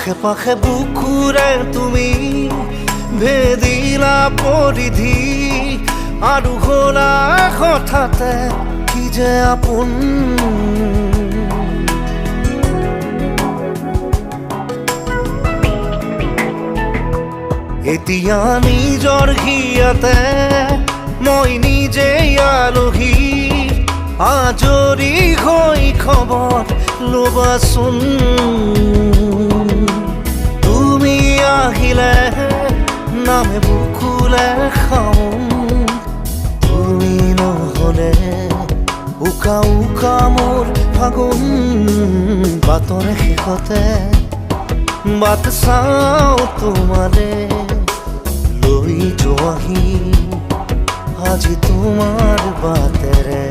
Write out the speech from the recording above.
আশে পাশে বুকুৰে তুমি ভেদিলা পৰিধি আৰু হ'লা হঠাতে কি যে আপোন। এতিয়া নিজৰ হিয়াতে মই নিজেই আলহী, আজৰি হৈ খবৰ ল'বাচোন। তুমি আহিলে নামে বুকুলে খাওঁ, তুমি নহ'লে উকা উকা মোৰ ফাগুন। বাটৰে শেষতে বাট চাওঁ তোমাৰে লৈ যোৱাহি আজি তোমাৰ বাটেৰে।